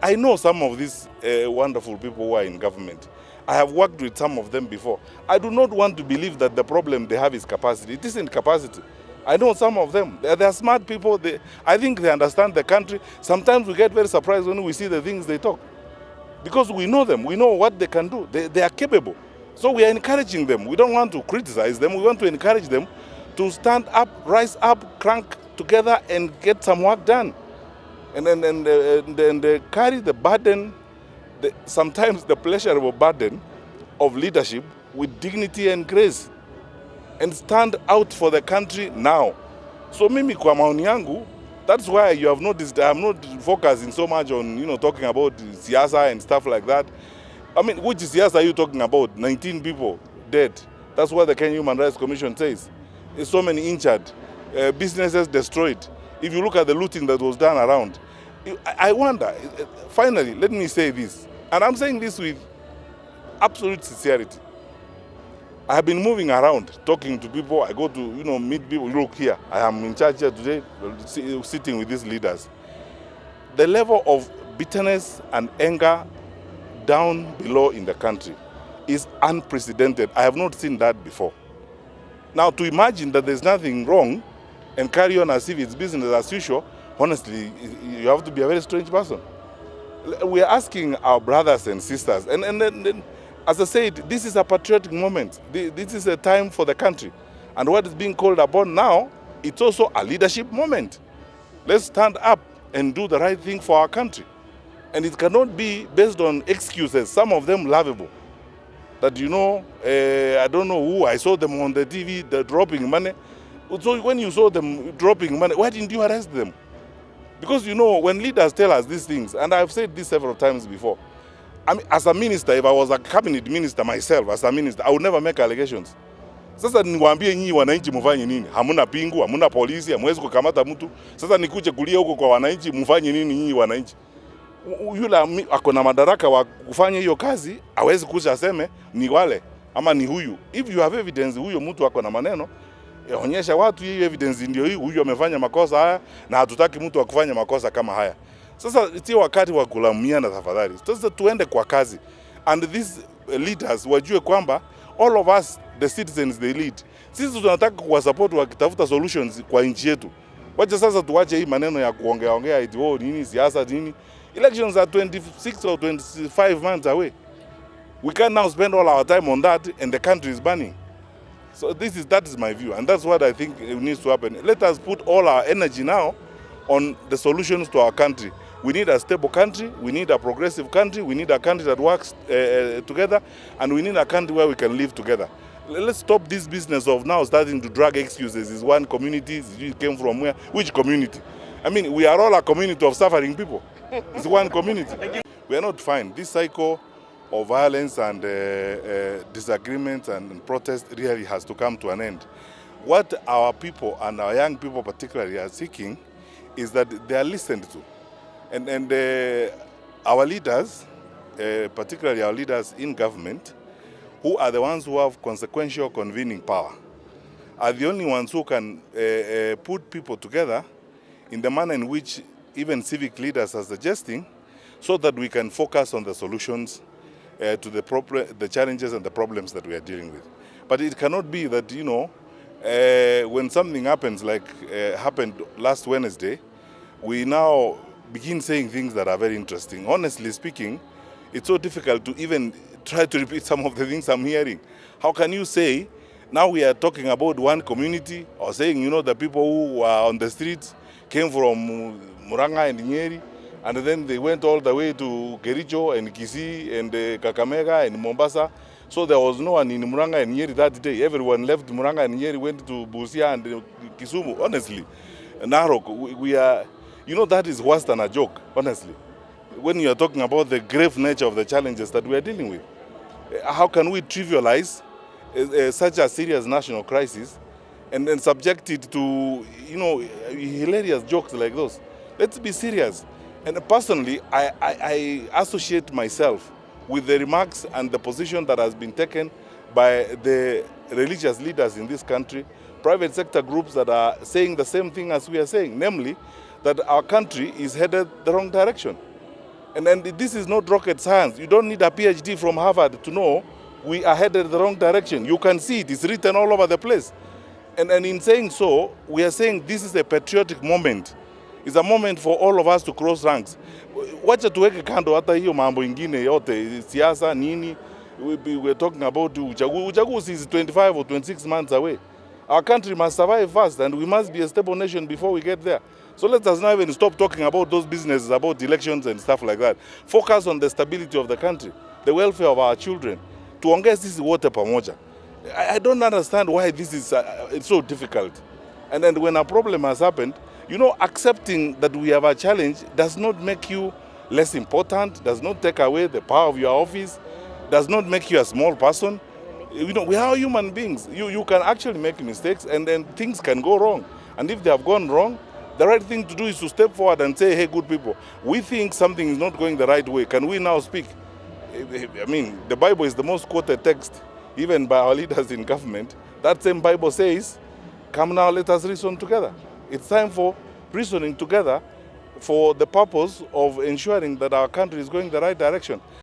I know some of these wonderful people who are in government. I have worked with some of them before. I do not want to believe that the problem they have is capacity. It isn't capacity. I know some of them. They're smart people. I think they understand the country. Sometimes we get very surprised when we see the things they talk. Because we know them. We know what they can do. They are capable. So we are encouraging them. We don't want to criticize them. We want to encourage them to stand up, rise up, crank together and get some work done. And then carry the burden, sometimes the pleasurable burden of leadership with dignity and grace, and stand out for the country now. So mimi kwa maoni yangu, that's why you have noticed I'm not focusing so much on talking about siasa and stuff like that. I mean, which siasa are you talking about? 19 people dead. That's what the Kenya Human Rights Commission says. There's so many injured, businesses destroyed. If you look at the looting that was done around, I wonder, finally, let me say this, and I'm saying this with absolute sincerity. I have been moving around, talking to people. I go to, meet people. Look here, I am in charge here today, sitting with these leaders. The level of bitterness and anger down below in the country is unprecedented. I have not seen that before. Now, to imagine that there's nothing wrong and carry on as if it's business as usual, honestly, you have to be a very strange person. We are asking our brothers and sisters, and then, as I said, this is a patriotic moment. This is a time for the country. And what is being called upon now, it's also a leadership moment. Let's stand up and do the right thing for our country. And it cannot be based on excuses, some of them lovable. That, I don't know who, I saw them on the TV, they're dropping money. So when you saw them dropping money, why didn't you arrest them? Because, when leaders tell us these things, and I've said this several times before, I mean, as a minister, if I was a cabinet minister myself, as a minister, I would never make allegations. Sasa niwaambie nyinyi wananchi mfanye nini? Hamuna pingu, hamuna polisi, hamwezi kukamata mtu. Sasa nikuje kulia huko kwa wananchi, mfanye nini nyinyi wananchi? Yule ako na madaraka wa kufanya hiyo kazi, hawezi kuja aseme ni wale ama ni huyu. If you have evidence huyo mtu ako na maneno, onyesha watu hiyo evidence ndio hii, huyu amefanya makosa haya na hatutaki mtu akufanya makosa kama haya. Sasa sio wakati wa kulaumiana tafadhali. Sasa tuende kwa kazi. And these leaders wajue kwamba all of us the citizens they lead. Sisi tunataka kuwa support wakitafuta solutions kwa nchi yetu. Wacha sasa tuache hii maneno ya kuongea eti nini siasa nini. Elections are 26 or 25 months away. We can now spend all our time on that and the country is burning. So that is my view, and that's what I think needs to happen. Let us put all our energy now on the solutions to our country. We need a stable country, we need a progressive country, we need a country that works together, and we need a country where we can live together. Let's stop this business of now starting to drag excuses. Is one community, you came from where? Which community? I mean, we are all a community of suffering people. It's one community. We are not fine. This cycle of violence and disagreement and protest really has to come to an end. What our people and our young people particularly are seeking is that they are listened to. And our leaders, particularly our leaders in government, who are the ones who have consequential convening power, are the only ones who can put people together in the manner in which even civic leaders are suggesting, so that we can focus on the solutions to the challenges and the problems that we are dealing with. But it cannot be that, when something happens like happened last Wednesday, we now begin saying things that are very interesting. Honestly speaking, it's so difficult to even try to repeat some of the things I'm hearing. How can you say, now we are talking about one community, or saying, the people who were on the streets came from Muranga and Nyeri, and then they went all the way to Kericho and Kisii and Kakamega and Mombasa. So there was no one in Muranga and Nyeri that day. Everyone left Muranga and Nyeri, went to Busia and Kisumu. Honestly, Narok, we are, that is worse than a joke, honestly. When you are talking about the grave nature of the challenges that we are dealing with, how can we trivialize such a serious national crisis and then subject it to, hilarious jokes like those? Let's be serious. And personally, I associate myself with the remarks and the position that has been taken by the religious leaders in this country, private sector groups that are saying the same thing as we are saying, namely that our country is headed the wrong direction. And this is not rocket science. You don't need a PhD from Harvard to know we are headed the wrong direction. You can see it is written all over the place. And in saying so, we are saying this is a patriotic moment. It's a moment for all of us to cross ranks. Wacha tuweke kando hata hiyo mambo ingine yote, siasa nini. We're talking about uchaguzi is 25 or 26 months away. Our country must survive first, and we must be a stable nation before we get there. So let us not even stop talking about those businesses, about elections and stuff like that. Focus on the stability of the country, the welfare of our children. Tuongee sisi wote pamoja. I don't understand why this is it's so difficult. And then when a problem has happened, you know, accepting that we have a challenge does not make you less important, does not take away the power of your office, does not make you a small person. You know, we are human beings. You can actually make mistakes, and then things can go wrong. And if they have gone wrong, the right thing to do is to step forward and say, hey, good people, we think something is not going the right way. Can we now speak? I mean, the Bible is the most quoted text, even by our leaders in government. That same Bible says, come now, let us reason together. It's time for reasoning together for the purpose of ensuring that our country is going the right direction.